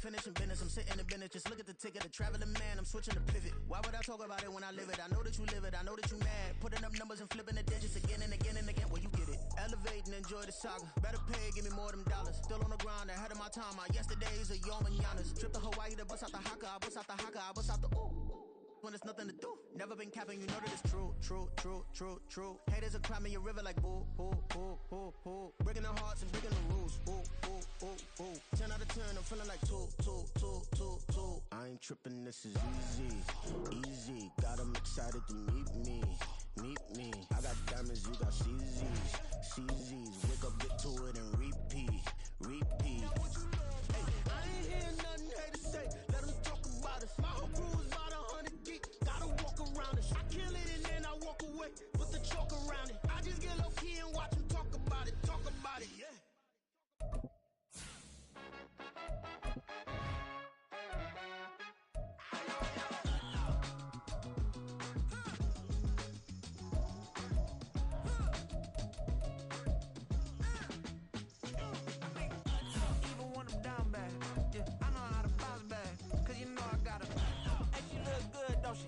finishing business. I'm sitting in business. Just look at the ticket. A traveling man. I'm switching the pivot. Why would I talk about it when I live it? I know that you live it. I know that you mad. Putting up numbers and flipping the digits again and again and again. Well, you get it. Elevate and enjoy the saga. Better pay, give me more of them dollars. Still on the grind, ahead of my time. My yesterdays are your mananas. Trip to Hawaii to bust out the haka. I bust out the haka. I bust out the ooh. When there's nothing to do. Never been capping, you know that it's true, true, true, true, true. Haters are climbing your river like boo, boo, boo, boo, boo. Breaking their hearts and breaking the rules. Ooh, ooh, ooh, ooh. 10 out of 10, I'm feeling like 2, 2, 2, 2, 2. I ain't tripping, this is easy, easy. Got 'em excited to meet me, meet me. I got diamonds, you got CZs, CZs. Wake up, get to it and repeat, repeat. Hey, I ain't hearing nothing haters say. Let 'em talk about us. My whole crew is about 100 deep. Gotta walk around it. I kill it and then I walk away. Put the chalk around it. I just get low key and watch 'em talk about it. Talk about it, yeah. Even when I'm down bad, yeah, I know how to bounce back. Cause you know I got her. And she look good, don't she?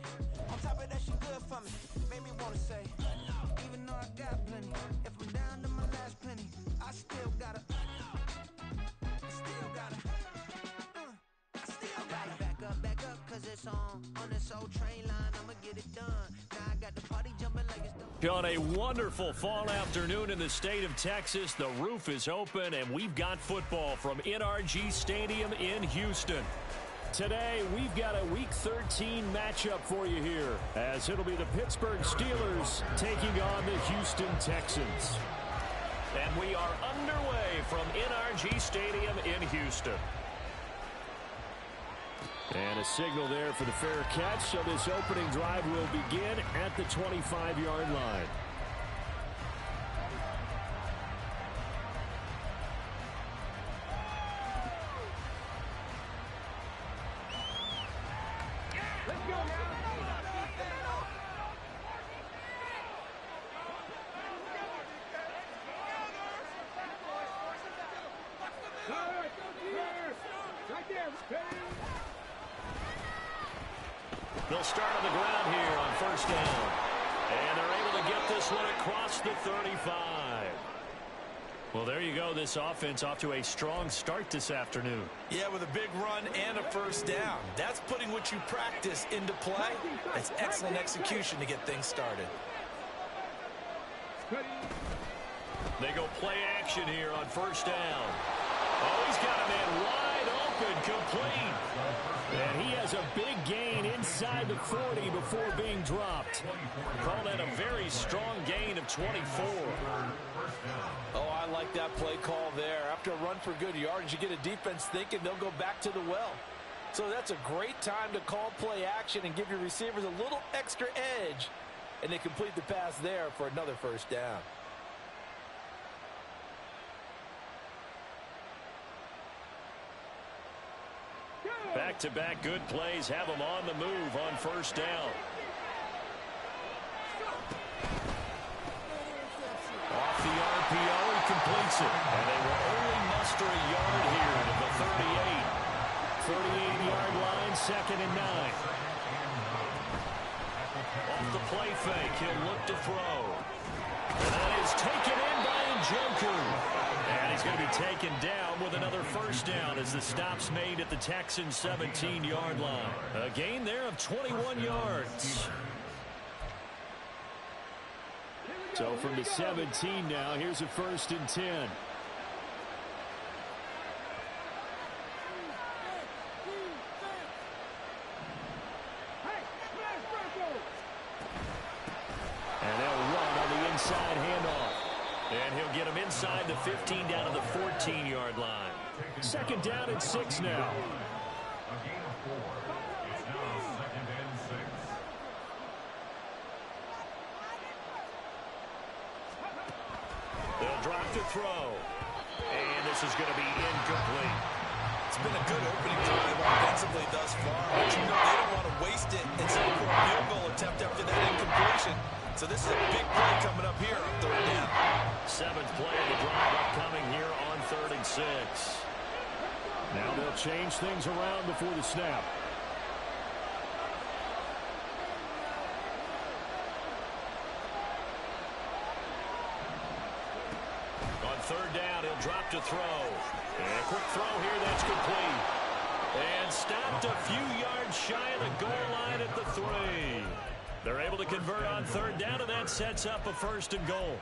On top of that, she good for me. Made me wanna say, even though I got plenty, if I'm down to my last penny, I still gotta, I still gotta, I still gotta back up, cause it's on this old train line, I'ma get it done. Now I got the party jumping like it's done. On a wonderful fall afternoon in the state of Texas, the roof is open and we've got football from NRG Stadium in Houston. Today, we've got a Week 13 matchup for you here, as it'll be the Pittsburgh Steelers taking on the Houston Texans. And we are underway from NRG Stadium in Houston. And a signal there for the fair catch, so this opening drive will begin at the 25-yard line. They'll start on the ground here on first down. And they're able to get this one across the 35. Well, there you go. This offense off to a strong start this afternoon. Yeah, with a big run and a first down. That's putting what you practice into play. That's excellent execution to get things started. They go play action here on first down. Oh, he's got a man wide open, complete. And he has a big gain inside the 40 before being dropped. Call that a very strong gain of 24. Oh, I like that play call there. After a run for good yardage, you get a defense thinking they'll go back to the well. So that's a great time to call play action and give your receivers a little extra edge. And they complete the pass there for another first down. Back-to-back good plays have them on the move on first down. Off the RPO, he completes it. And they will only muster a yard here to the 38. 38-yard line, 2nd and 9. Off the play fake, he'll look to throw. And that is taken in by Njoku. And he's going to be taken down with another first down as the stop's made at the Texans' 17-yard line. A gain there of 21 yards. So from the 17 now, here's a 1st and 10. And they'll run on the inside handoff. And he'll get him inside the 15 down to the 14-yard line. 2nd down and 6 now. They'll drop to throw. And this is going to be incomplete. It's been a good opening drive offensively thus far, but you know they don't want to waste it and settle for a field goal attempt after that incompletion. So this is a big play coming up here on 3rd down. 7th play of the drive upcoming here on 3rd and 6. Now they'll change things around before the snap. On third down, he'll drop to throw. And a quick throw here, that's complete. And stopped a few yards shy of the goal line at the 3. They're able to convert on third down, and that sets up a 1st and goal.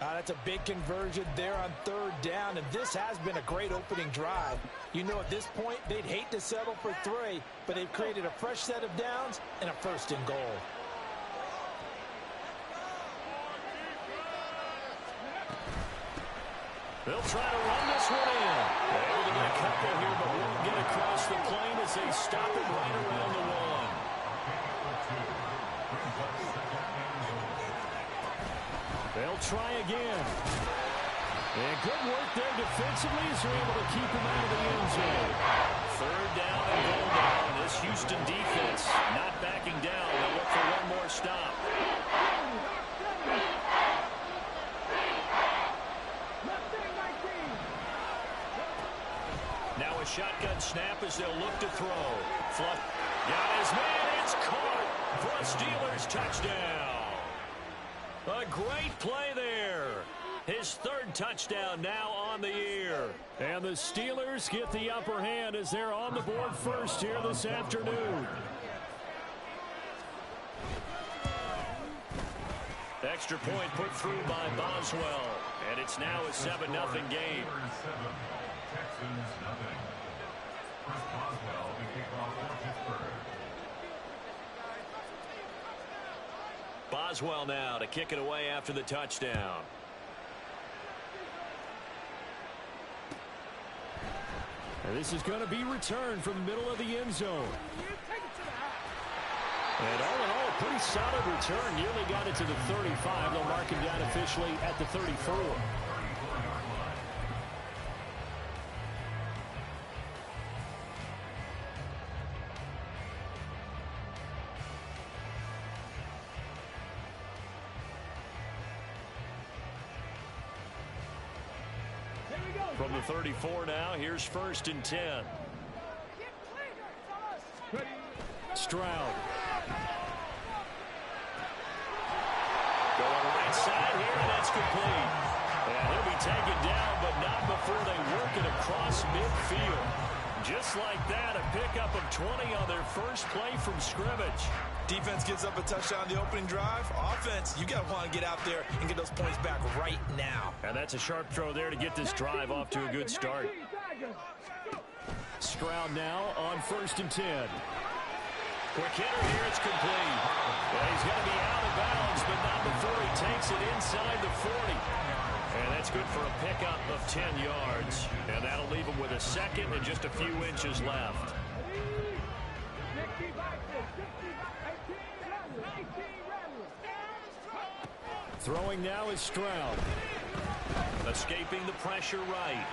That's a big conversion there on third down, and this has been a great opening drive. You know, at this point, they'd hate to settle for 3, but they've created a fresh set of downs and a 1st and goal. They'll try to run this one in. They're able to get a couple here, but won't get across the plane as they stop it right around the 1. They'll try again. And good work there defensively as they're able to keep him out of the end zone. Third down and goal down. This Houston defense not backing down. They'll look for one more stop. Now a shotgun snap as they'll look to throw. Fluff. Got his man. It's caught for a Steelers touchdown. A great play there. His 3rd touchdown now on the year. And the Steelers get the upper hand as they're on the board first here this afternoon. Extra point put through by Boswell. And it's now a 7-0 game. Texans nothing. Chris Boswell, the kickoff for Pittsburgh. Boswell now to kick it away after the touchdown. And this is going to be returned from the middle of the end zone. And all in all, a pretty solid return. Nearly got it to the 35. They'll mark him down officially at the 34. From the 34 now, here's 1st and 10. Stroud. Going right side here, and that's complete. And he'll be taken down, but not before they work it across midfield. Just like that, a pickup of 20 on their first play from scrimmage. Defense gives up a touchdown on the opening drive. Offense, you got to want to get out there and get those points back right now. And that's a sharp throw there to get this drive off to a good start. Stroud now on 1st and 10. Quick hitter here, it's complete. Well, he's going to be out of bounds, but not before he takes it inside the 40. And that's good for a pickup of 10 yards. And that'll leave him with a 2nd and just a few inches left. Throwing now is Stroud. Escaping the pressure right.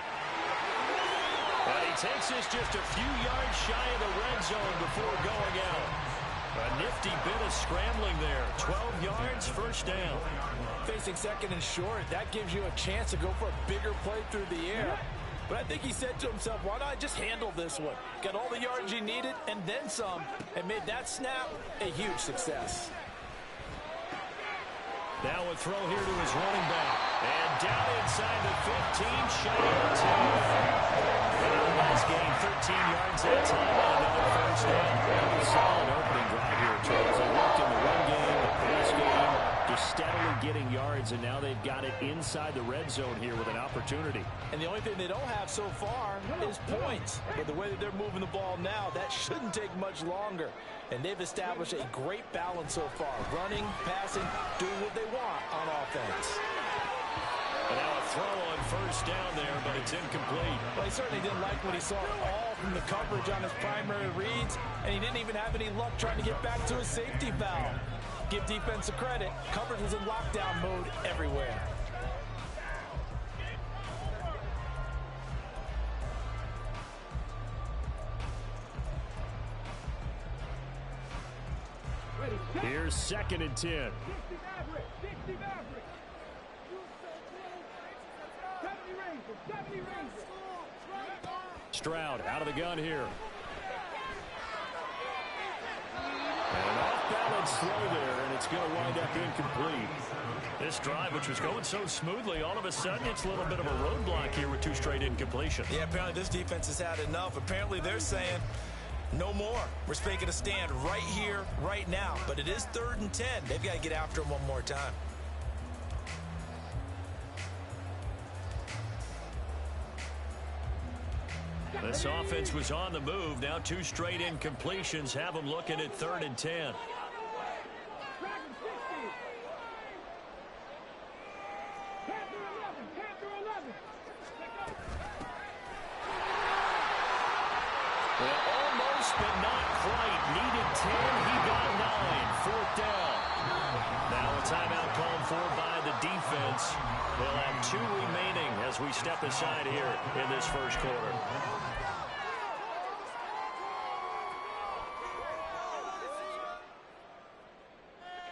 And he takes this just a few yards shy of the red zone before going out. A nifty bit of scrambling there. 12 yards, 1st down. Facing 2nd and short, that gives you a chance to go for a bigger play through the air. But I think he said to himself, why not just handle this one? Got all the yards he needed and then some, and made that snap a huge success. Now a throw here to his running back. And down inside the 15, shy of 10. Last game, 13 yards that time on another 1st down. Pretty solid opening drive here, Charles. They worked in the run game, the pass game, just steadily getting yards, and now they've got it inside the red zone here with an opportunity. And the only thing they don't have so far is points. But the way that they're moving the ball now, that shouldn't take much longer. And they've established a great balance so far. Running, passing, doing what they want on offense. And now a throw on 1st down there, but it's incomplete. Well, he certainly didn't like what he saw all from the coverage on his primary reads, and he didn't even have any luck trying to get back to his safety valve. Give defense a credit. Coverage was in lockdown mode everywhere. Here's 2nd and 10. Stroud out of the gun here. And an off-balance throw there, and it's going to wind up incomplete. This drive, which was going so smoothly, all of a sudden it's a little bit of a roadblock here with 2 straight incompletions. Yeah, apparently this defense has had enough. Apparently they're saying no more. We're making a stand right here, right now. But it is 3rd and 10. They've got to get after him one more time. This offense was on the move. Now 2 straight incompletions have them looking at 3rd and 10. Well, almost, but not quite. Needed 10. He got 9. 4th down. Now a timeout called for by the defense. They'll have 2 remaining as we step aside here in this first quarter.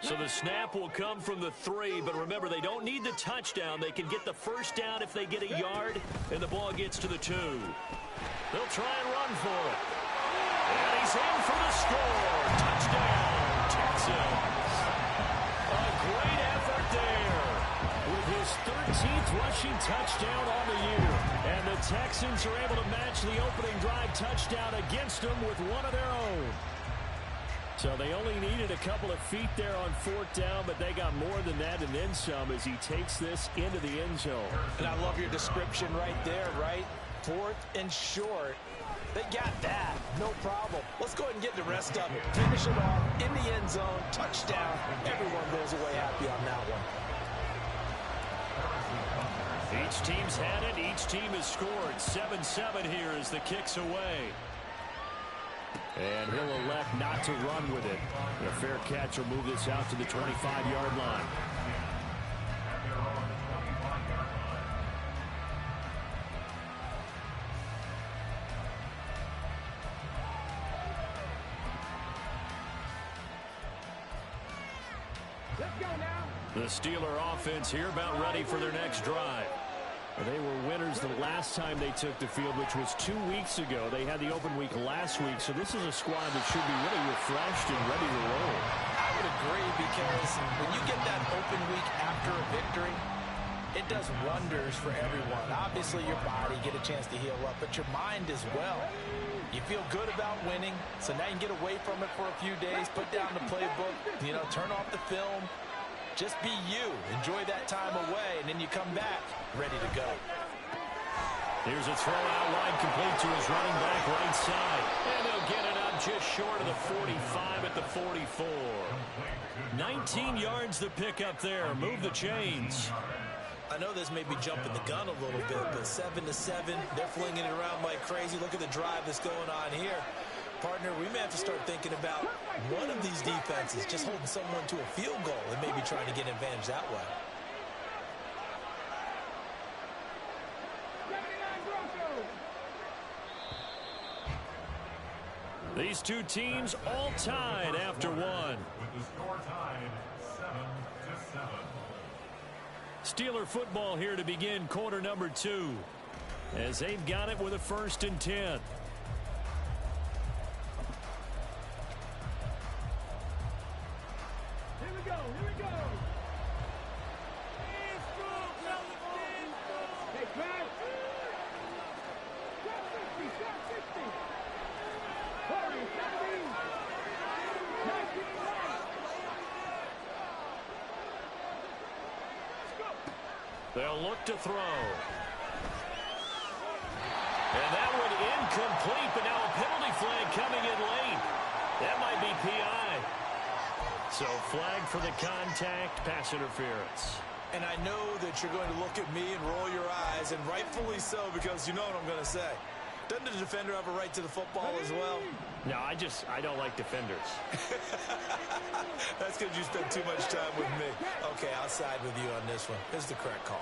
So the snap will come from the 3, but remember, they don't need the touchdown. They can get the first down if they get a yard, and the ball gets to the 2. They'll try and run for it. And he's in for the score. Touchdown, Texans. A great effort there with his 13th rushing touchdown on the year. And the Texans are able to match the opening drive touchdown against them with one of their own. So they only needed a couple of feet there on 4th down, but they got more than that and then some as he takes this into the end zone. And I love your description right there, right? 4th and short. They got that. No problem. Let's go ahead and get the rest of it. Finish it off in the end zone. Touchdown. Everyone goes away happy on that one. Each team's had it. Each team has scored. 7-7 here as the kick's away. And he'll elect not to run with it. A fair catch will move this out to the 25-yard line. The Steeler offense here about ready for their next drive. They were winners the last time they took the field, which was 2 weeks ago. They had the open week last week, so this is a squad that should be really refreshed and ready to roll. I would agree, because when you get that open week after a victory, it does wonders for everyone. Obviously, your body, get a chance to heal up, but your mind as well. You feel good about winning, so now you can get away from it for a few days, put down the playbook, turn off the film. Just be you. Enjoy that time away, and then you come back ready to go. Here's a throw out wide, complete to his running back right side. And they'll get it up just short of the 45 at the 44. 19 yards to pick up there. Move the chains. I know this may be jumping the gun a little bit, but 7-7, they're flinging it around like crazy. Look at the drive that's going on here. Partner, we may have to start thinking about one of these defenses just holding someone to a field goal and maybe trying to get an advantage that way. These two teams all tied after one. With the score tied 7-7. Steeler football here to begin quarter number 2 as they've got it with a 1st and 10. They'll look to throw. And that one incomplete, but now a penalty flag coming in late. That might be PI. So flag for the contact, pass interference. And I know that you're going to look at me and roll your eyes, and rightfully so, because you know what I'm going to say. Doesn't the defender have a right to the football as well? No, I don't like defenders. That's because you spend too much time with me. Okay, I'll side with you on this one. This is the correct call.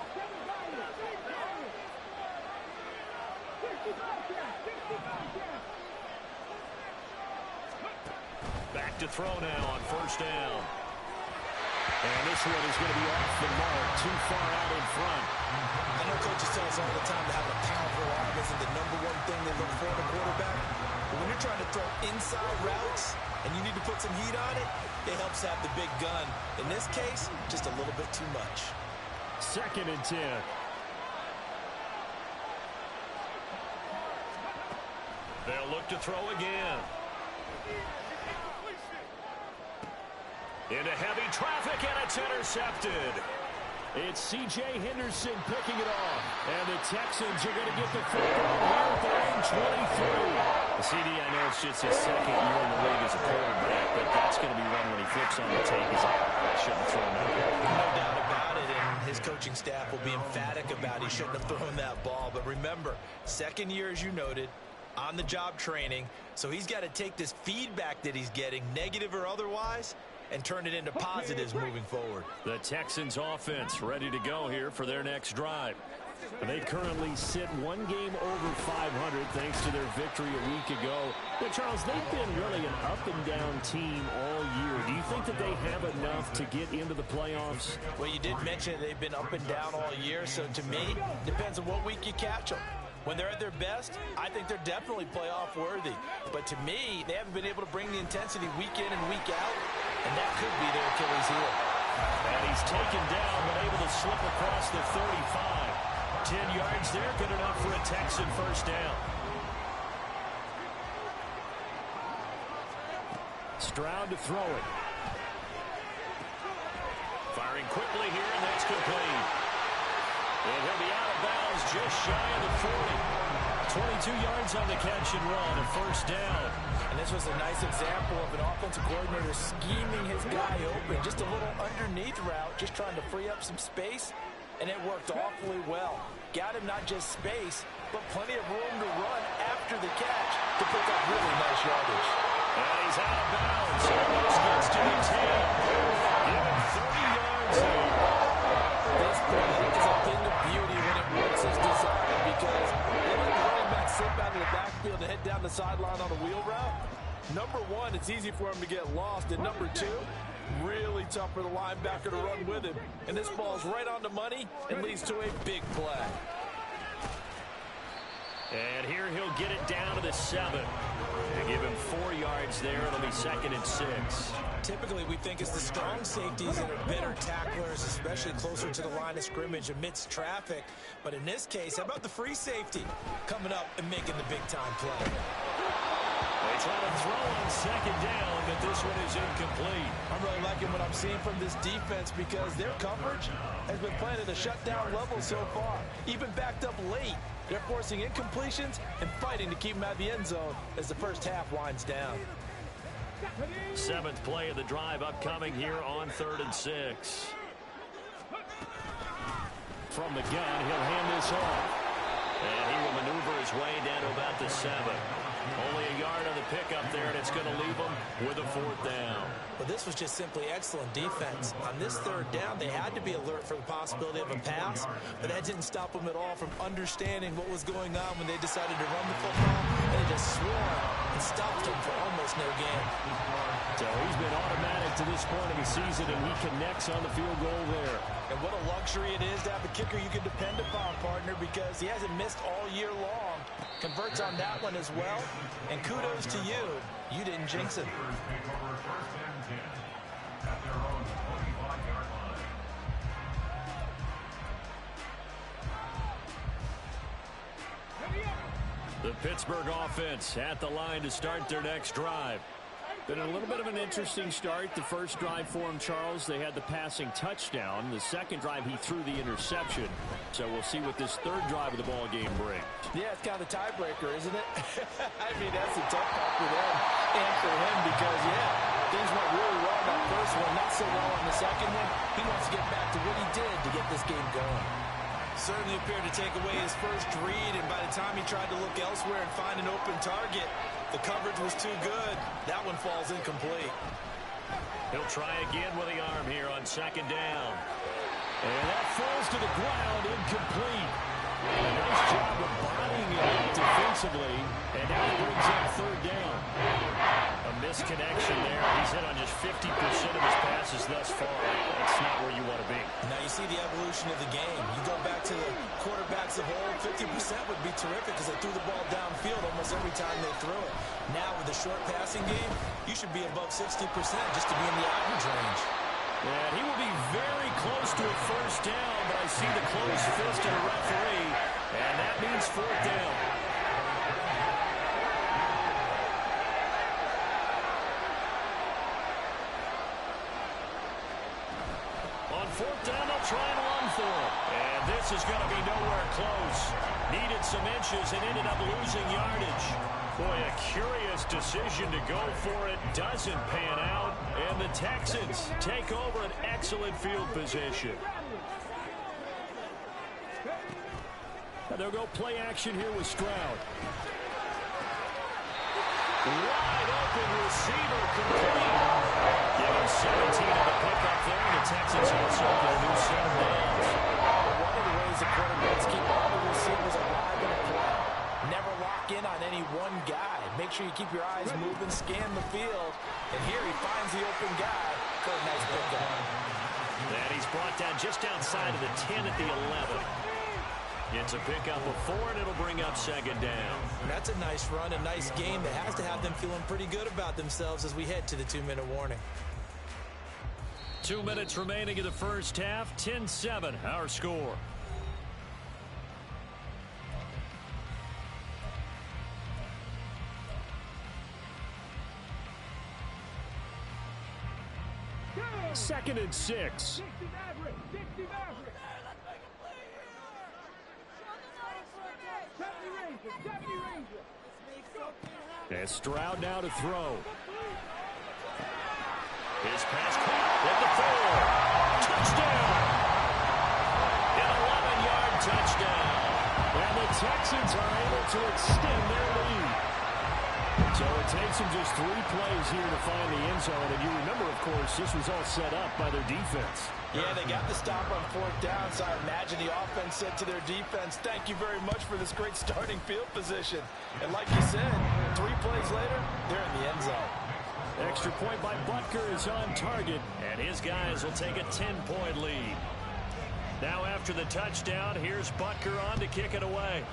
Back to throw now on 1st down. And this one is going to be off the mark, too far out in front. I know coaches tell us all the time that having a powerful arm isn't the #1 thing they look for in a quarterback. But when you're trying to throw inside routes and you need to put some heat on it, it helps have the big gun. In this case, just a little bit too much. 2nd and 10. They'll look to throw again. Into heavy traffic, and it's intercepted. It's C.J. Henderson picking it off. And the Texans are going to get the football here at their own 23. CD, I know it's just his 2nd year in the league as a quarterback, but that's going to be one when he flips on the tape. He's like, I shouldn't have thrown that. No doubt about it, and his coaching staff will be emphatic about he shouldn't have thrown that ball. But remember, 2nd year, as you noted, on-the-job training, so he's got to take this feedback that he's getting, negative or otherwise, and turn it into positives moving forward. The Texans offense ready to go here for their next drive. They currently sit 1 game over 500 thanks to their victory a week ago. But Charles, they've been really an up-and-down team all year. Do you think that they have enough to get into the playoffs? Well, you did mention they've been up and down all year, so to me, depends on what week you catch them. When they're at their best, I think they're definitely playoff worthy. But to me, they haven't been able to bring the intensity week in and week out, and that could be their Achilles heel. And he's taken down, but able to slip across the 35. 10 yards there, good enough for a Texan first down. Stroud to throw it. Firing quickly here, and that's complete. And he'll be out of bounds just shy of the 40. 22 yards on the catch and run, a first down. And this was a nice example of an offensive coordinator scheming his guy open. Just a little underneath route, just trying to free up some space, and it worked awfully well. Got him not just space, but plenty of room to run after the catch to pick up really nice yardage. And he's out of bounds. Almost gets to the 10. Give him 30 yards there. This play is a thing of beauty when it works as designed, because they let the running back slip out of the backfield and head down the sideline on a wheel route. Number one, it's easy for him to get lost. And number two, really tough for the linebacker to run with him. And this ball's right on the money and leads to a big play. And here he'll get it down to the 7. They give him 4 yards there. It'll be 2nd and 6. Typically, we think it's the strong safeties that are better tacklers, especially closer to the line of scrimmage amidst traffic. But in this case, how about the free safety coming up and making the big-time play? They try to throw on 2nd down, but this one is incomplete. I'm really liking what I'm seeing from this defense because their coverage has been playing at a shutdown level so far. Even backed up late, they're forcing incompletions and fighting to keep them out of the end zone as the first half winds down. 7th play of the drive upcoming here on 3rd and 6. From the gun, he'll hand this off. And he will maneuver his way down to about the 7. Only a yard on the pickup there, and it's going to leave him with a 4th down. Well, this was just simply excellent defense. On this 3rd down, they had to be alert for the possibility of a pass, but that didn't stop them at all from understanding what was going on when they decided to run the football, and they just swarmed and stopped them for almost no gain. So he's been automatic to this point of the season, and he connects on the field goal there. And what a luxury it is to have a kicker you can depend upon, partner, because he hasn't missed all year long. Converts on that one as well. And kudos to you. You didn't jinx it. The Pittsburgh offense at the line to start their next drive. Been a little bit of an interesting start. The first drive for him, Charles, they had the passing touchdown. The second drive, he threw the interception. So we'll see what this 3rd drive of the ball game brings. Yeah, it's kind of the tiebreaker, isn't it? I mean, that's a tough part for them and for him because, yeah, things went really well in that first one, not so well on the second one. He wants to get back to what he did to get this game going. Certainly appeared to take away his first read, and by the time he tried to look elsewhere and find an open target, the coverage was too good. That one falls incomplete. He'll try again with the arm here on 2nd down. And that falls to the ground, incomplete. A nice job of bodying it up defensively, and now it brings up 3rd down. A misconnection there. He's hit on just 50% of his passes thus far. That's not where you want to be. Now you see the evolution of the game. You go back to the quarterbacks of old, 50% would be terrific because they threw the ball downfield almost every time they threw it. Now with the short passing game, you should be above 60% just to be in the average range. And he will be very close to a first down, but I see the closed fist of the referee, and that means fourth down. On fourth down, they'll try and run for it. And this is going to be nowhere close. Needed some inches and ended up losing yardage. Boy, a curious decision to go for it. Doesn't pan out. And the Texans take over an excellent field position. And they'll go play action here with Stroud. Wide open receiver complete. Give him 17 on the pickup there. And the Texans also get a new set of downs. One of the ways the quarterbacks keep all the receivers alive in a play. Never lock in on any one guy. Make sure you keep your eyes moving, scan the field. And here he finds the open guy. Good, nice pickup. And he's brought down just outside of the 10 at the 11. It's a pickup of 4, and it'll bring up second down. That's a nice run, a nice game that has to have them feeling pretty good about themselves as we head to the 2-minute warning. 2 minutes remaining in the first half. 10-7, our score. Second and 6. And Stroud now to throw. His pass caught at the 4. Touchdown! An 11-yard touchdown. And the Texans are able to extend their lead. So it takes them just 3 plays here to find the end zone. And you remember, of course, this was all set up by their defense. Yeah, they got the stop on fourth down, so I imagine the offense said to their defense, thank you very much for this great starting field position. And like you said, 3 plays later, they're in the end zone. Extra point by Butker is on target, and his guys will take a 10-point lead. Now after the touchdown, here's Butker on to kick it away.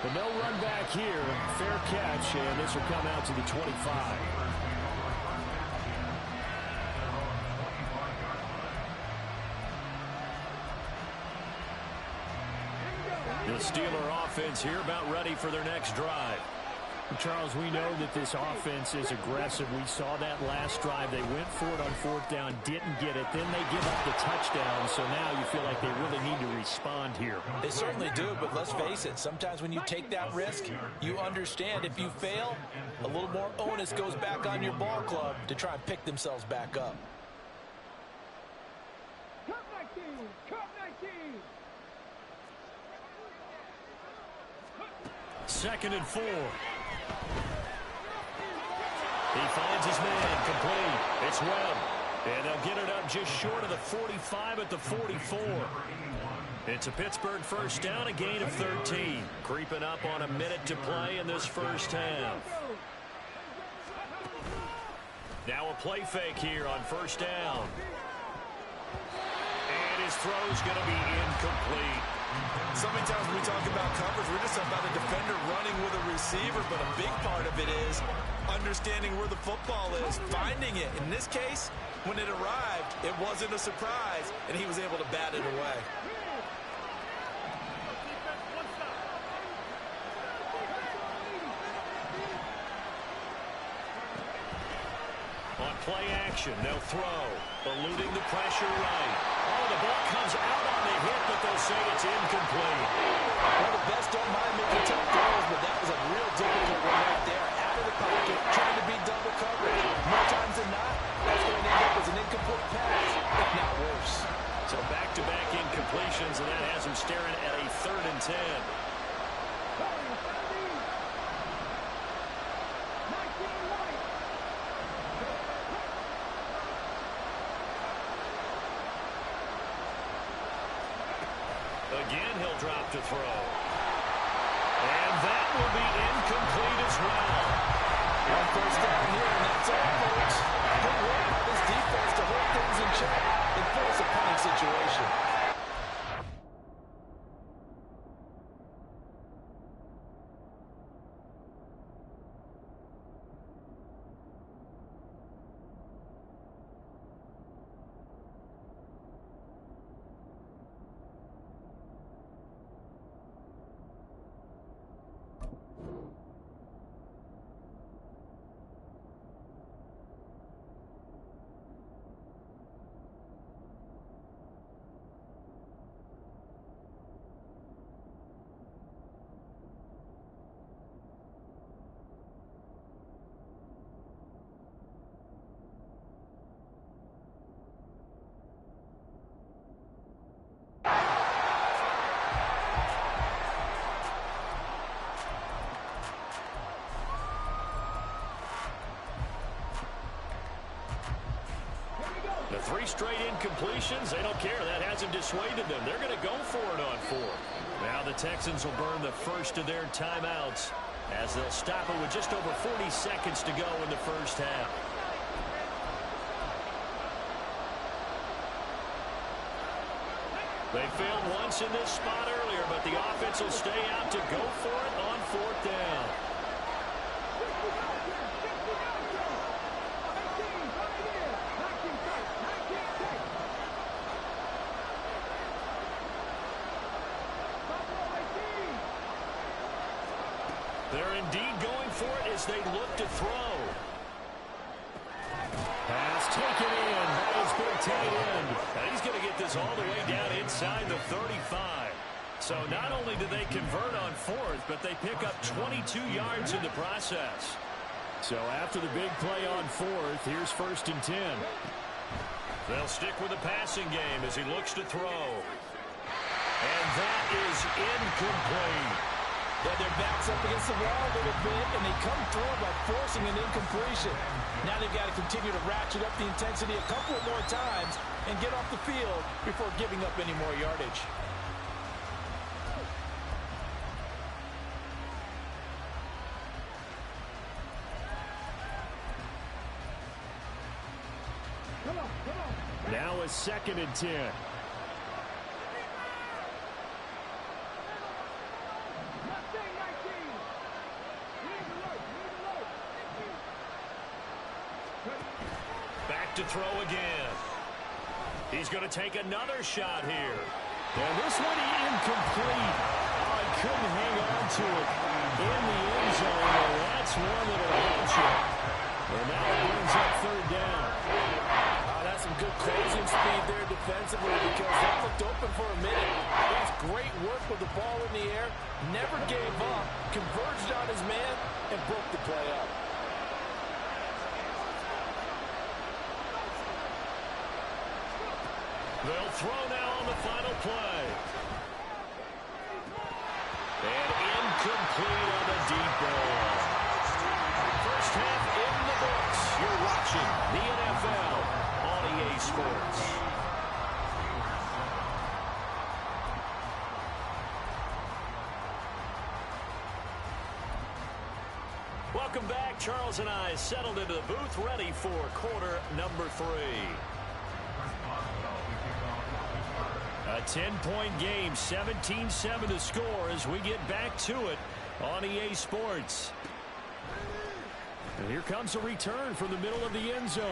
But no run back here. Fair catch, and this will come out to the 25. The Steeler offense here about ready for their next drive. Charles, we know that this offense is aggressive. We saw that last drive. They went for it on fourth down, didn't get it. Then they give up the touchdown, so now you feel like they really need to respond here. They certainly do, but let's face it. Sometimes when you take that risk, you understand if you fail, a little more onus goes back on your ball club to try and pick themselves back up. Second and 4. He finds his man complete. It's Webb. And they'll get it up just short of the 45 at the 44. It's a Pittsburgh first down, a gain of 13. Creeping up on a minute to play in this first half. Now a play fake here on first down. And his throw's going to be incomplete. So many times when we talk about coverage, we're just talking about a defender running with a receiver, but a big part of it is understanding where the football is, finding it. In this case, when it arrived, it wasn't a surprise, and he was able to bat it away. On play action, they'll throw. Eluding the pressure right. Oh, the ball comes out on the hit, but they'll say it's incomplete. One of the best don't mind making tough throws, but that was a real difficult one right there. Out of the pocket, trying to beat double coverage. More times than not, that's going to end up as an incomplete pass, if not worse. So back-to-back incompletions, and that has him staring at a 3rd and 10. Again, he'll drop to throw. And that will be incomplete as well. One first down here, and that's all, folks. Good work by this defense to hold things in check and force a punting situation. The 3 straight incompletions, they don't care. That hasn't dissuaded them. They're going to go for it on 4. Now the Texans will burn the first of their timeouts as they'll stop it with just over 40 seconds to go in the first half. They failed once in this spot earlier, but the offense will stay out to go for it on 4th down. They're indeed going for it as they look to throw. Pass taken in by his big tight end. And he's going to get this all the way down inside the 35. So not only do they convert on 4th, but they pick up 22 yards in the process. So after the big play on 4th, here's 1st and 10. They'll stick with the passing game as he looks to throw. And that is incomplete. Yeah, their back's up against the wall a little bit, and they come through by forcing an incompletion. Now they've got to continue to ratchet up the intensity a couple more times and get off the field before giving up any more yardage. Now a 2nd and 10. Back to throw again. He's going to take another shot here. And this one incomplete. Oh, he couldn't hang on to it in the end zone. And that's one that'll hurt you. And now it brings up 3rd down. That's some good closing speed there defensively because they looked open for a minute. That's great work with the ball in the air. Never gave up. Converged on his man and broke the play up. They'll throw now on the final play. And incomplete on the deep ball. First half in the books. You're watching the NFL on EA Sports. Welcome back. Charles and I settled into the booth ready for quarter number 3. A 10-point game, 17-7 to score as we get back to it on EA Sports. And here comes a return from the middle of the end zone.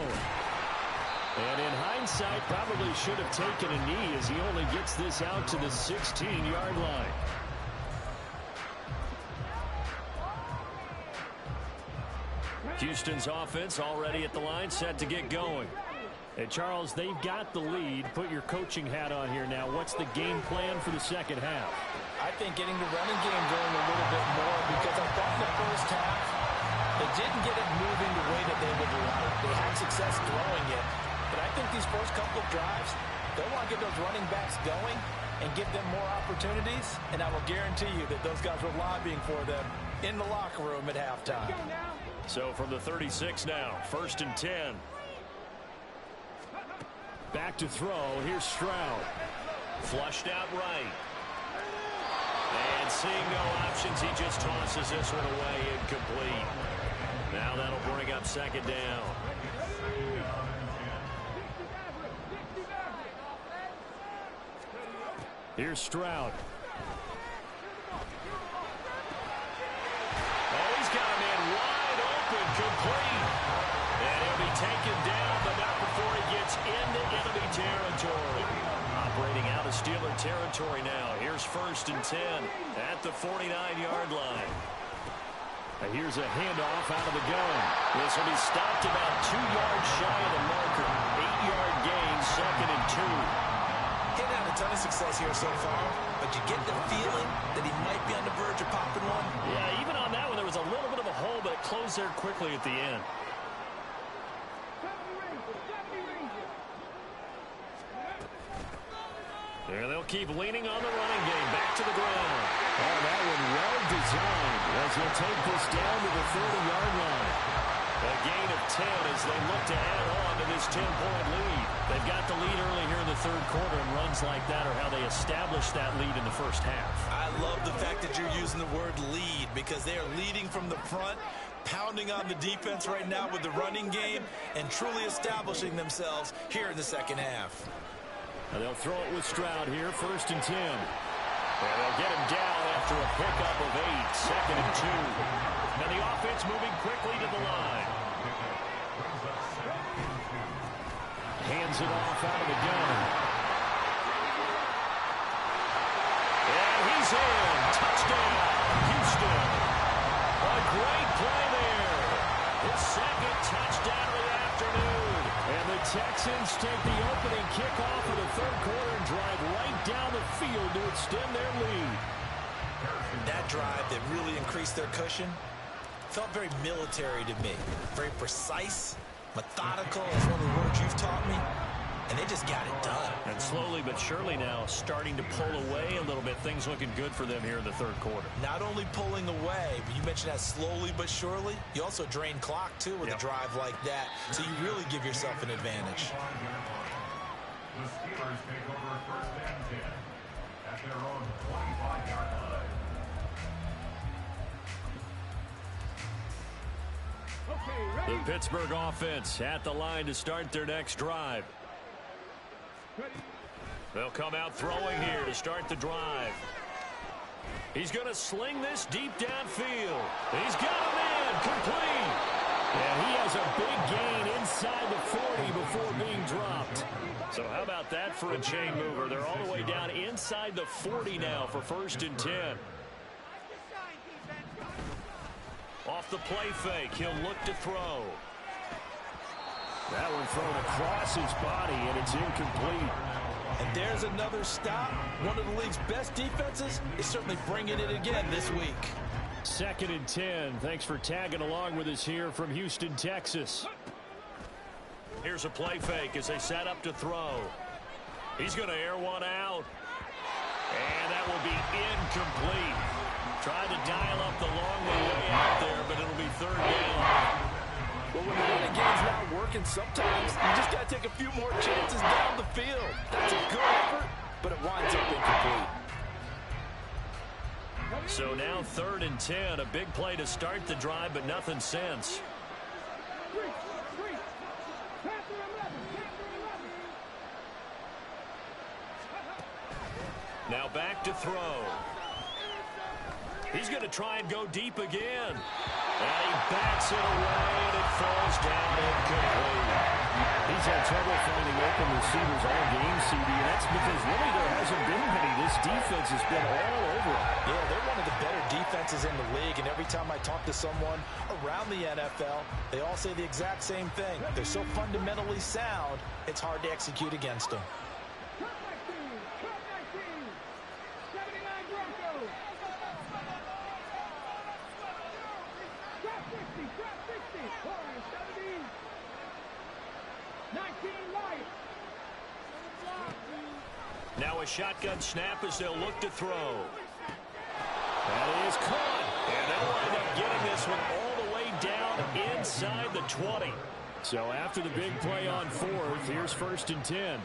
And in hindsight, probably should have taken a knee as he only gets this out to the 16-yard line. Houston's offense already at the line, set to get going. And Charles, they've got the lead. Put your coaching hat on here now. What's the game plan for the second half? I think getting the running game going a little bit more because I thought in the first half they didn't get it moving the way that they would like. They had success throwing it. But I think these first couple of drives, they want to get those running backs going and give them more opportunities. And I will guarantee you that those guys were lobbying for them in the locker room at halftime. So from the 36 now, 1st and 10. Back to throw. Here's Stroud. Flushed out right. And seeing no options, he just tosses this one away, incomplete. Now that'll bring up second down. Here's Stroud. Oh, he's got a man wide open, complete. And he'll be taken down, but not before he gets into enemy territory. Operating out of Steeler territory now. Here's 1st and 10 at the 49-yard line. Here's a handoff out of the gun. This will be stopped about 2 yards shy of the marker. 8-yard gain, 2nd and 2. He's had a ton of success here so far, but you get the feeling that he might be on the verge of popping one. Yeah, even on that one, there was a little bit of a hole, but it closed there quickly at the end. There they'll keep leaning on the running game. Back to the ground. Oh, that one well designed as he'll take this down to the 30-yard line. A gain of 10 as they look to add on to this 10-point lead. They've got the lead early here in the third quarter, and runs like that are how they establish that lead in the first half. I love the fact that you're using the word lead because they are leading from the front, pounding on the defense right now with the running game, and truly establishing themselves here in the second half. Now they'll throw it with Stroud here, 1st and 10. And they'll get him down after a pickup of 8, 2nd and 2. And the offense moving quickly to the line. Hands it off out of the gun. And he's in. Touchdown, Houston. A great play there. His 2nd touchdown of the afternoon. And the Texans take the opening kickoff of the third quarter and drive right down the field to extend their lead. That drive that really increased their cushion felt very military to me. Very precise, methodical is one of the words you've taught me. And they just got it done. And slowly but surely now starting to pull away a little bit. Things looking good for them here in the third quarter. Not only pulling away, but you mentioned that slowly but surely. You also drain clock, too, with a drive like that. So you really give yourself an advantage. The Steelers take over 1st and 10 at their own 25-yard line. The Pittsburgh offense at the line to start their next drive. They'll come out throwing here to start the drive. He's going to sling this deep downfield. He's got a man complete. And he has a big gain inside the 40 before being dropped. So how about that for a chain mover? They're all the way down inside the 40 now for 1st and 10. Off the play fake, he'll look to throw. That one thrown across his body, and it's incomplete. And there's another stop. One of the league's best defenses is certainly bringing it again this week. 2nd and 10. Thanks for tagging along with us here from Houston, Texas. Here's a play fake as they set up to throw. He's going to air one out. And that will be incomplete. Tried to dial up the long way out there, but it'll be 3rd down. Well, when the running game's not working, sometimes you just got to take a few more chances down the field. That's a good effort, but it winds up incomplete. So now 3rd and 10. A big play to start the drive, but nothing since. Now back to throw. He's going to try and go deep again. And he backs it away, and it falls down incomplete. He's had trouble finding open receivers all game, CD, and that's because really there hasn't been many. This defense has been all over it. Yeah, they're one of the better defenses in the league, and every time I talk to someone around the NFL, they all say the exact same thing. They're so fundamentally sound, it's hard to execute against them. Now a shotgun snap as they'll look to throw. That is caught. And they'll wind up getting this one all the way down inside the 20. So after the big play on 4th, here's 1st and 10.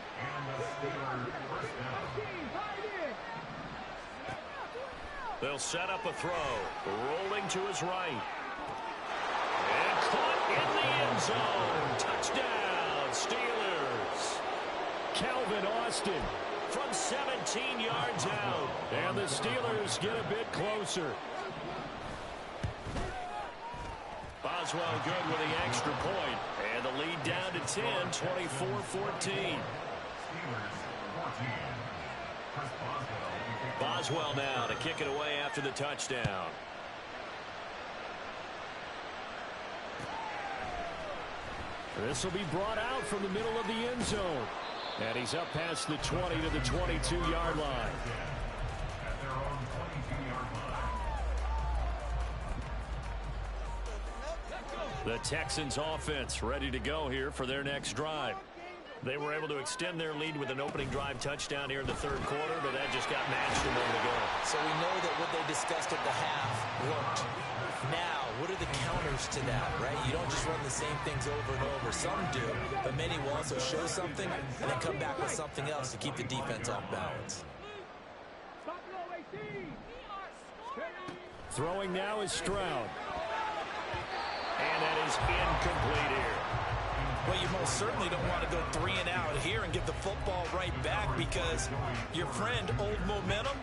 They'll set up a throw. Rolling to his right. And caught in the end zone. Touchdown, Steelers. Calvin Austin from 17 yards out. And the Steelers get a bit closer. Boswell good with the extra point. And the lead down to 10, 24-14. Boswell now to kick it away after the touchdown. This will be brought out from the middle of the end zone. And he's up past the 20 to the 22-yard line. At their own 22-yard line. The Texans offense ready to go here for their next drive. They were able to extend their lead with an opening drive touchdown here in the third quarter, but that just got matched a moment ago. So we know that what they discussed at the half worked. Now, what are the counters to that, right? You don't just run the same things over and over. Some do, but many will also show something and then come back with something else to keep the defense off balance. Throwing now is Stroud. And that is incomplete here. Well, you most certainly don't want to go 3 and out here and get the football right back, because your friend, Old Momentum,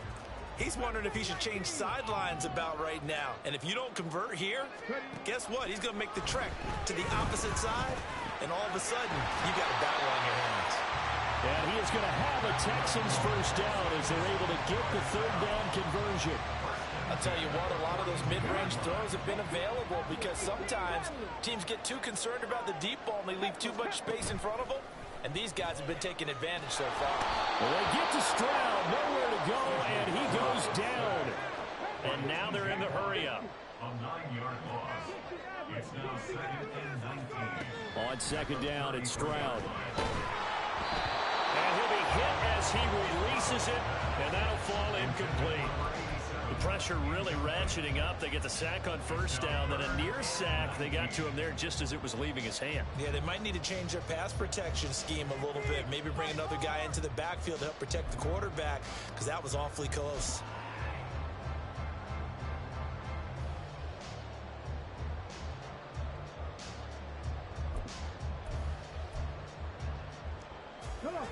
he's wondering if he should change sidelines about right now. And if you don't convert here, guess what? He's going to make the trek to the opposite side, and all of a sudden, you got a battle on your hands. And he is going to have a Texans first down as they're able to get the third down conversion. I'll tell you what, a lot of those mid-range throws have been available, because sometimes teams get too concerned about the deep ball and they leave too much space in front of them. And these guys have been taking advantage so far. Well, they get to Stroud, nowhere to go, and he goes down. And now they're in the hurry-up. A 9-yard loss. It's now 2nd and 19. On second down, it's Stroud. And he'll be hit as he releases it, and that'll fall incomplete. The pressure really ratcheting up. They get the sack on first down, then a near sack. They got to him there just as it was leaving his hand. Yeah, they might need to change their pass protection scheme a little bit. Maybe bring another guy into the backfield to help protect the quarterback, because that was awfully close.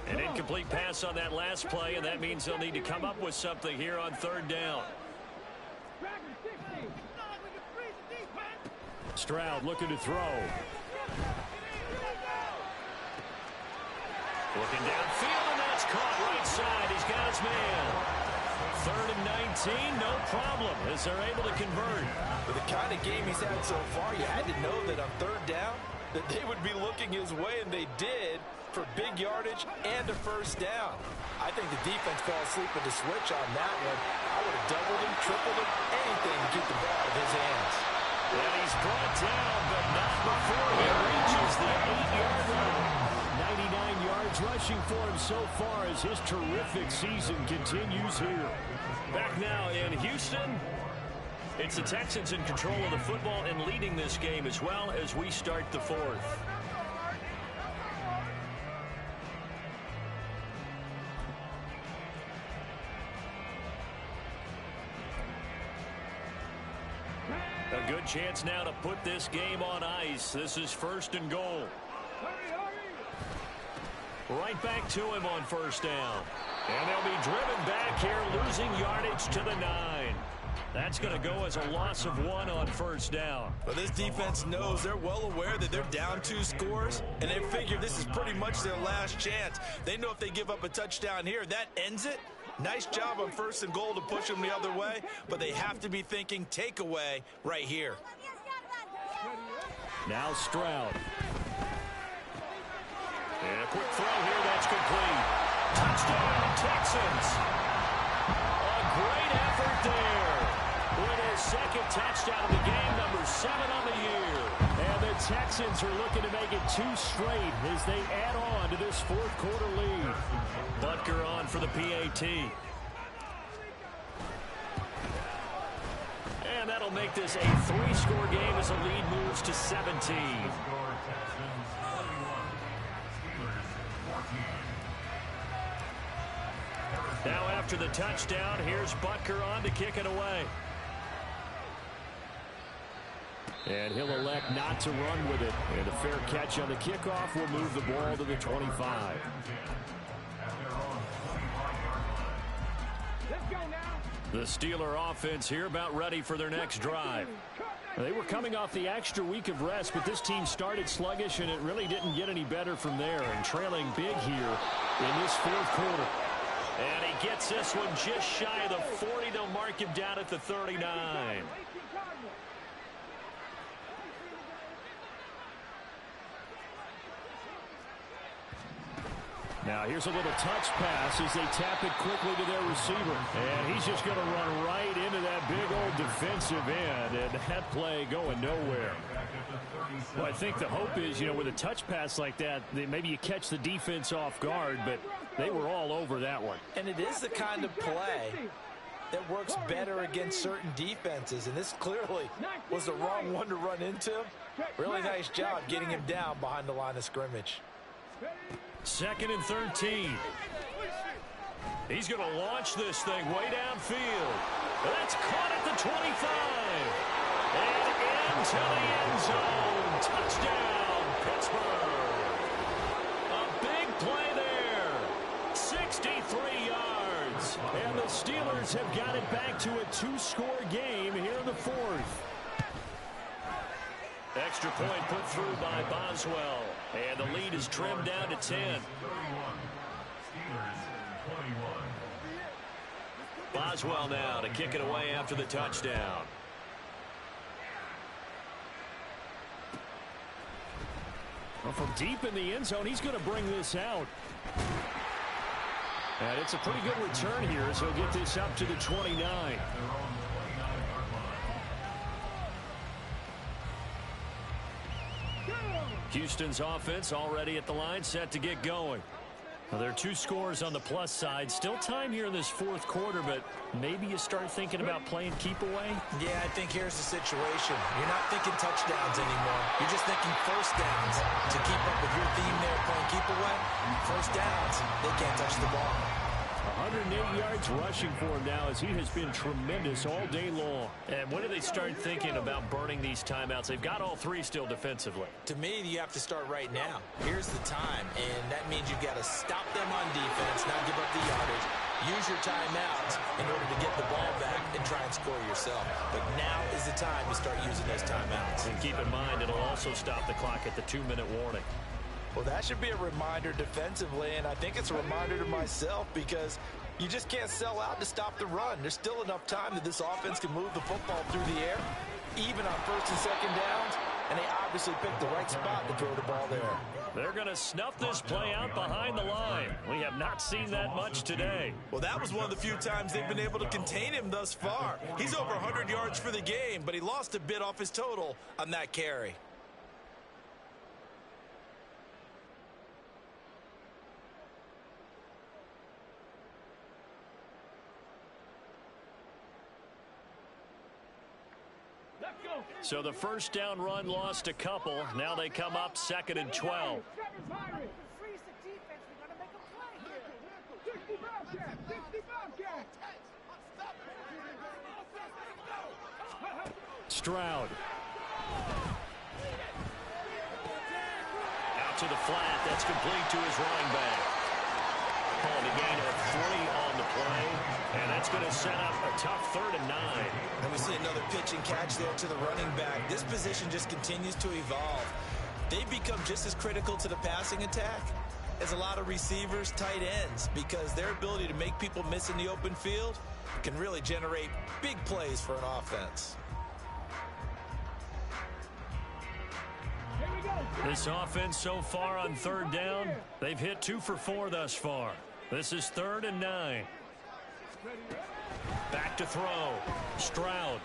An incomplete pass on that last play, and that means they'll need to come up with something here on third down. Stroud looking to throw. Looking downfield, and that's caught right side. He's got his man. 3rd and 19, no problem, as they're able to convert. With the kind of game he's had so far, you had to know that on third down, that they would be looking his way, and they did, for big yardage and a first down. I think the defense fell asleep with the switch on that one. I would have doubled him, tripled him, anything to keep the ball out of his hands. And he's brought down, but not before he reaches the 8-yard line. 99 yards rushing for him so far as his terrific season continues here. Back now in Houston, it's the Texans in control of the football and leading this game as well as we start the fourth. A good chance now to put this game on ice. This is 1st and goal. Right back to him on first down. And they'll be driven back here, losing yardage to the 9. That's going to go as a loss of 1 on first down. But this defense knows, they're well aware that they're down 2 scores, and they figure this is pretty much their last chance. They know if they give up a touchdown here, that ends it. Nice job on 1st and goal to push them the other way, but they have to be thinking takeaway right here. Now Stroud. And a quick throw here, that's complete. Touchdown, Texans. A great effort there. With his 2nd touchdown of the game, number 7 on the year. And the Texans are looking to make it 2 straight as they add on to this 4th quarter lead. Butker on for the PAT. And that'll make this a 3-score game as the lead moves to 17. Now after the touchdown, here's Butker on to kick it away. And he'll elect not to run with it. And a fair catch on the kickoff will move the ball to the 25. The Steeler offense here about ready for their next drive. They were coming off the extra week of rest, but this team started sluggish, and it really didn't get any better from there. And trailing big here in this fourth quarter. And he gets this one just shy of the 40. They'll mark him down at the 39. Now here's a little touch pass as they tap it quickly to their receiver. And he's just going to run right into that big old defensive end. And that play going nowhere. Well, I think the hope is, with a touch pass like that, maybe you catch the defense off guard, but they were all over that one. And it is the kind of play that works better against certain defenses. And this clearly was the wrong one to run into. Really nice job getting him down behind the line of scrimmage. 2nd and 13. He's going to launch this thing way downfield. That's caught at the 25. And into the end zone. Touchdown, Pittsburgh. A big play there. 63 yards. And the Steelers have got it back to a 2-score game here in the fourth. Extra point put through by Boswell. And the lead is trimmed down to 10. Boswell now to kick it away after the touchdown. Well, from deep in the end zone, he's going to bring this out. And it's a pretty good return here as he'll get this up to the 29. Houston's offense already at the line, set to get going. Well, there are 2 scores on the plus side. Still time here in this fourth quarter, but maybe you start thinking about playing keep away? Yeah, I think here's the situation. You're not thinking touchdowns anymore. You're just thinking first downs. To keep up with your theme there, playing keep away, first downs, they can't touch the ball. 108 yards rushing for him now as he has been tremendous all day long. And when do they start thinking about burning these timeouts? They've got all 3 still defensively. To me, you have to start right now. Here's the time, and that means you've got to stop them on defense, not give up the yardage. Use your timeouts in order to get the ball back and try and score yourself. But now is the time to start using those timeouts. And keep in mind, it'll also stop the clock at the 2-minute warning. Well, that should be a reminder defensively, and I think it's a reminder to myself because you just can't sell out to stop the run. There's still enough time that this offense can move the football through the air, even on 1st and 2nd downs, and they obviously picked the right spot to throw the ball there. They're going to snuff this play out behind the line. We have not seen that much today. Well, that was one of the few times they've been able to contain him thus far. He's over 100 yards for the game, but he lost a bit off his total on that carry. So the first down run lost a couple. Now they come up 2nd and 12. Stroud. Out to the flat. That's complete to his running back. Calling a gain of 3 on the play. And that's going to set up a tough 3rd and 9. And we see another pitch and catch there to the running back. This position just continues to evolve. They become just as critical to the passing attack as a lot of receivers, tight ends, because their ability to make people miss in the open field can really generate big plays for an offense. This offense so far on 3rd down, they've hit 2 for 4 thus far. This is 3rd and 9. Back to throw. Stroud.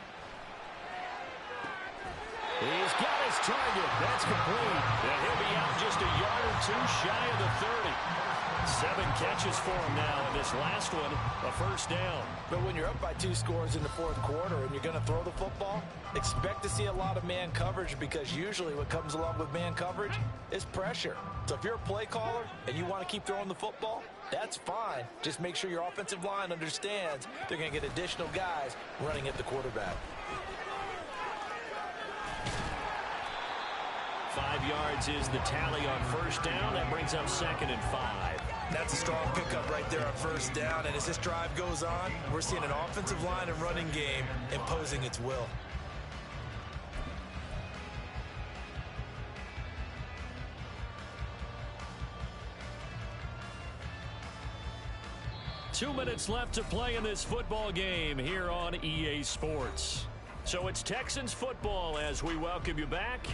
He's got his target. That's complete. And he'll be out just a yard or 2 shy of the 30. 7 catches for him now, and this last one, a first down. But when you're up by 2 scores in the fourth quarter and you're going to throw the football, expect to see a lot of man coverage, because usually what comes along with man coverage is pressure. So if you're a play caller and you want to keep throwing the football, That's fine. Just make sure your offensive line understands they're going to get additional guys running at the quarterback. 5 yards is the tally on first down. That brings up 2nd and 5. That's a strong pickup right there on first down. And as this drive goes on, we're seeing an offensive line and running game imposing its will. Two minutes left to play in this football game here on EA Sports. So it's Texans football as we welcome you back.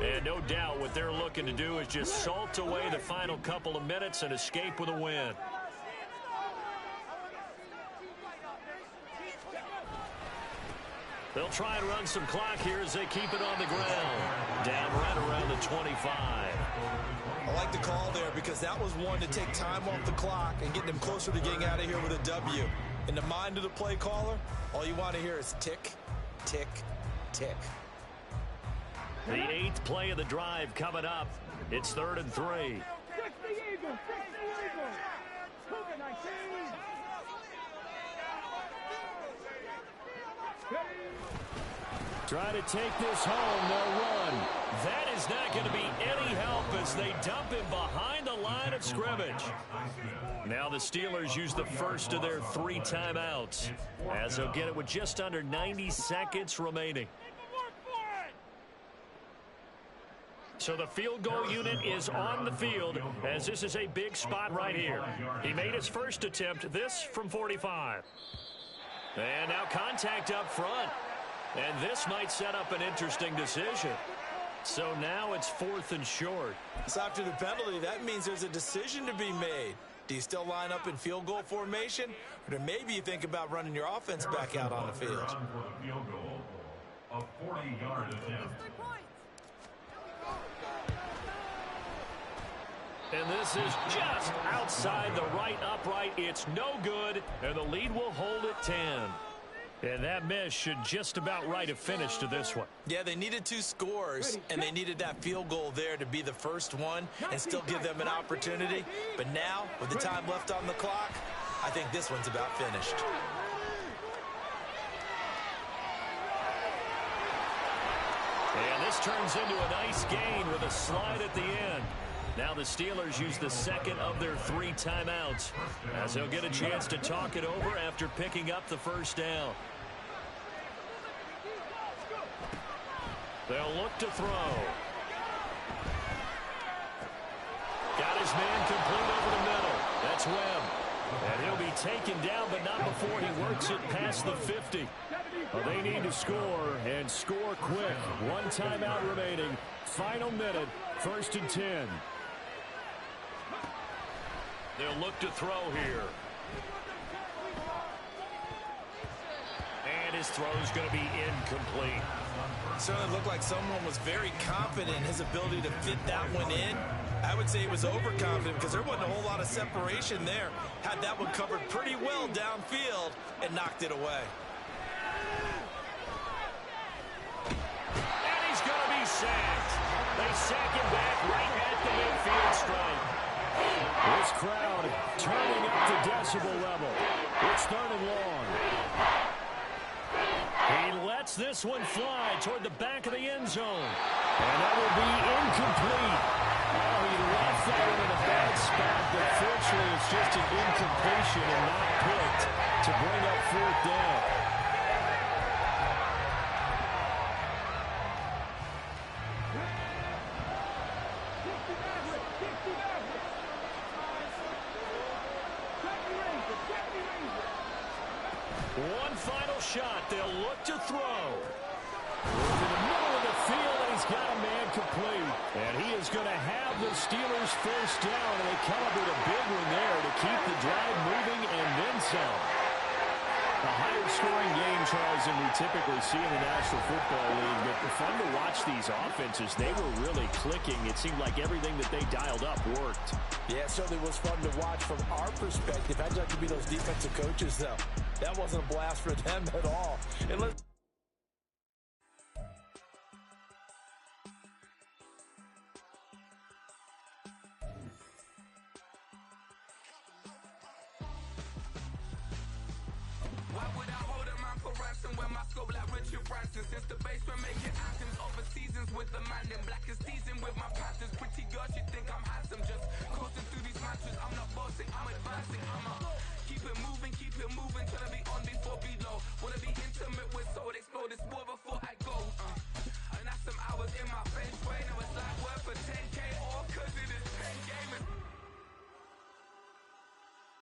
And no doubt what they're looking to do is just salt away the final couple of minutes and escape with a win. They'll try and run some clock here as they keep it on the ground. Down right around the 25. I like the call there because that was one to take time off the clock and get them closer to getting out of here with a W. In the mind of the play caller, all you want to hear is tick, tick, tick. The 8th play of the drive coming up. It's 3rd and 3. Try to take this home, they'll run. That is not going to be any help as they dump him behind the line of scrimmage. Now the Steelers use the first of their 3 timeouts as they'll get it with just under 90 seconds remaining. So the field goal unit is on the field as this is a big spot right here. He made his first attempt, this from 45. And now contact up front. And this might set up an interesting decision. So now it's 4th and short. So after the penalty, that means there's a decision to be made. Do you still line up in field goal formation? Or maybe you think about running your offense back out on the field? A 40-yard attempt. And this is just outside the right upright. It's no good, and the lead will hold at 10. And that miss should just about write a finish to this one. Yeah, they needed 2 scores, and they needed that field goal there to be the first one and still give them an opportunity. But now, with the time left on the clock, I think this one's about finished. And this turns into a nice gain with a slide at the end. Now the Steelers use the 2nd of their 3 timeouts as they'll get a chance to talk it over after picking up the first down. They'll look to throw. Got his man complete over the middle. That's Webb. And he'll be taken down, but not before he works it past the 50. Well, they need to score, and score quick. 1 timeout remaining. Final minute, 1st and 10. They'll look to throw here. And his throw's going to be incomplete. Certainly looked like someone was very confident in his ability to fit that one in. I would say he was overconfident because there wasn't a whole lot of separation there. Had that one covered pretty well downfield and knocked it away. And he's going to be sacked. They sack him back right at the midfield stripe. This crowd turning up to decibel level. It's 3rd and long. He lets this one fly toward the back of the end zone. And that will be incomplete. Well, he left that one in a bad spot, but fortunately it's just an incompletion and not picked to bring up 4th down. One final shot. They'll look to throw. Into the middle of the field, and he's got a man complete. And he is going to have the Steelers first down, and they come up with a big one there to keep the drive moving and then some. A higher scoring game, Charles, than we typically see in the National Football League. But fun to watch these offenses. They were really clicking. It seemed like everything that they dialed up worked. Yeah, it certainly was fun to watch from our perspective. I'd like to be those defensive coaches, though. That wasn't a blast for them at all. And let's Why would I hold a man for ransom when my scope like Richard Branson? Since the basement making anthems over seasons with the man, then black is season with